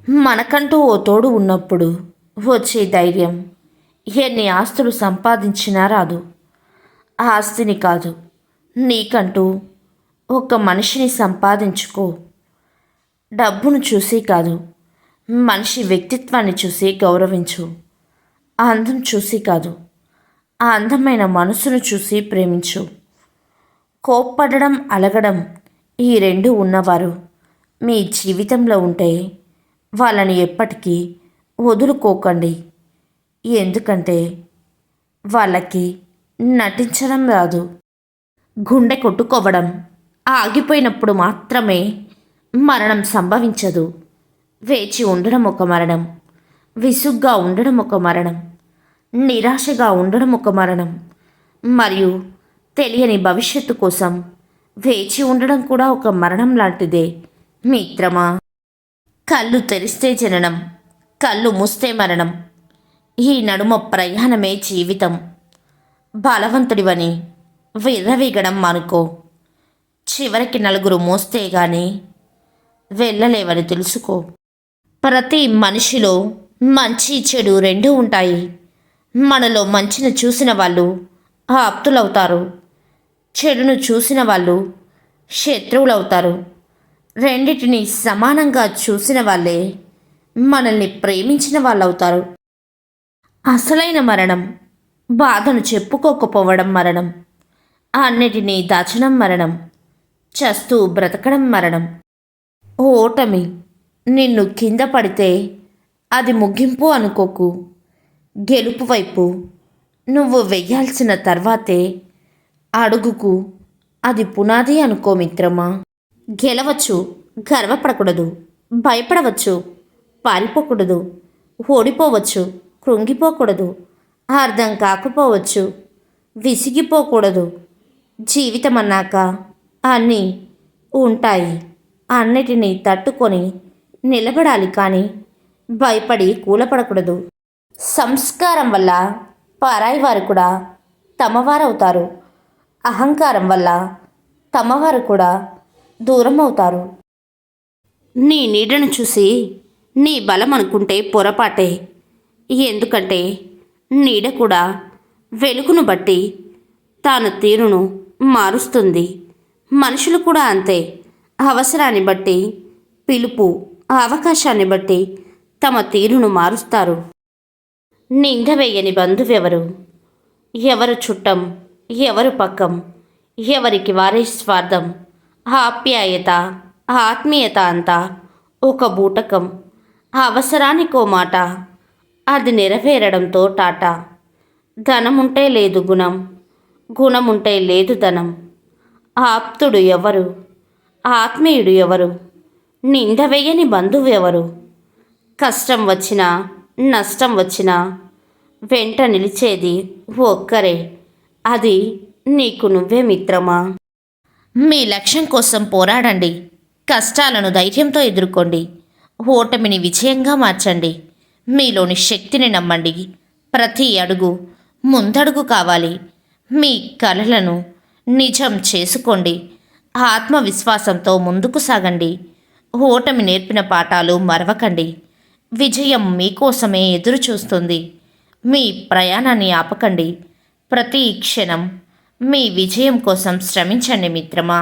మనకంటూ ఓ తోడు ఉన్నప్పుడు వచ్చే ధైర్యం ఎన్ని ఆస్తులు సంపాదించినా రాదు. ఆస్తిని కాదు, నీకంటూ ఒక మనిషిని సంపాదించుకో. డబ్బును చూసి కాదు, మనిషి వ్యక్తిత్వాన్ని చూసి గౌరవించు. అందం చూసి కాదు, ఆ అందమైన మనసును చూసి ప్రేమించు. కోప్పడడం, అలగడం ఈ రెండు ఉన్నవారు మీ జీవితంలో ఉంటే వాళ్ళని ఎప్పటికీ వదులుకోకండి. ఎందుకంటే వాళ్ళకి నటించడం రాదు. గుండె కొట్టుకోవడం ఆగిపోయినప్పుడు మాత్రమే మరణం సంభవించదు. వేచి ఉండడం ఒక మరణం, విసుగ్గా ఉండడం ఒక మరణం, నిరాశగా ఉండడం ఒక మరణం, మరియు తెలియని భవిష్యత్తు కోసం వేచి ఉండడం కూడా ఒక మరణం లాంటిదే మిత్రమా. కళ్ళు తెరిస్తే జననం, కళ్ళు మూస్తే మరణం. ఈ నడుమ ప్రయాణమే జీవితం. బలవంతుడివని విర్రవీగడం మానుకో. చివరికి నలుగురు మోస్తే గాని వెళ్ళలేవని తెలుసుకో. ప్రతి మనిషిలో మంచి చెడు రెండూ ఉంటాయి. మనలో మంచిని చూసిన వాళ్ళు ఆప్తులవుతారు, చెడును చూసిన వాళ్ళు శత్రువులవుతారు. రెండిటిని సమానంగా చూసిన వాళ్ళే మనల్ని ప్రేమించిన వాళ్ళవుతారు. అసలైన మరణం బాధను చెప్పుకోకపోవడం మరణం, అన్నిటినీ దాచడం మరణం, చస్తూ బ్రతకడం మరణం. ఓటమి నిన్ను కింద పడితే అది ముగింపు అనుకోకు. గెలుపు వైపు నువ్వు వెయ్యాల్సిన తర్వాతే అడుగుకు అది పునాది అనుకో మిత్రమా. గెలవచ్చు, గర్వపడకూడదు. భయపడవచ్చు, పారిపోకూడదు. ఓడిపోవచ్చు, కృంగిపోకూడదు. అర్థం కాకపోవచ్చు, విసిగిపోకూడదు. జీవితం అన్నాక అన్నీ ఉంటాయి. అన్నిటినీ తట్టుకొని నిలబడాలి, కానీ భయపడి కూలపడకూడదు. సంస్కారం వల్ల పరాయి వారు కూడా తమవారవుతారు. అహంకారం వల్ల తమవారు కూడా దూరం అవుతారు. నీ నీడను చూసి నీ బలం అనుకుంటే పొరపాటే. ఎందుకంటే నీడ కూడా వెలుగును బట్టి తాను తీరును మారుస్తుంది. మనుషులు కూడా అంతే. అవసరాన్ని బట్టి, పిలుపు, అవకాశాన్ని బట్టి తమ తీరును మారుస్తారు. నింద వేయని బంధువెవరు? ఎవరు చుట్టం, ఎవరు పక్కం, ఎవరికి వారే స్వార్థం. ఆప్యాయత, ఆత్మీయత అంతా ఒక బూటకం. అవసరానికో మాట, అది నెరవేరడంతో టాటా. ధనముంటే లేదు గుణం, గుణముంటే లేదు ధనం. ఆప్తుడు ఎవరు? ఆత్మీయుడు ఎవరు? నింద వేయని బంధువు ఎవరు? కష్టం వచ్చినా నష్టం వచ్చినా వెంట నిలిచేది ఒక్కరే. అది నీకు నువ్వే మిత్రమా. మీ లక్ష్యం కోసం పోరాడండి. కష్టాలను ధైర్యంతో ఎదుర్కోండి. ఓటమిని విజయంగా మార్చండి. మీలోని శక్తిని నమ్మండి. ప్రతి అడుగు ముందడుగు కావాలి. మీ కలలను నిజం చేసుకోండి. ఆత్మవిశ్వాసంతో ముందుకు సాగండి. ఓటమి నేర్పిన పాఠాలు మరవకండి. విజయం మీకోసమే ఎదురు చూస్తుంది. మీ ప్రయాణాన్ని ఆపకండి. ప్రతి క్షణం మీ విజయం కోసం శ్రమించండి మిత్రమా.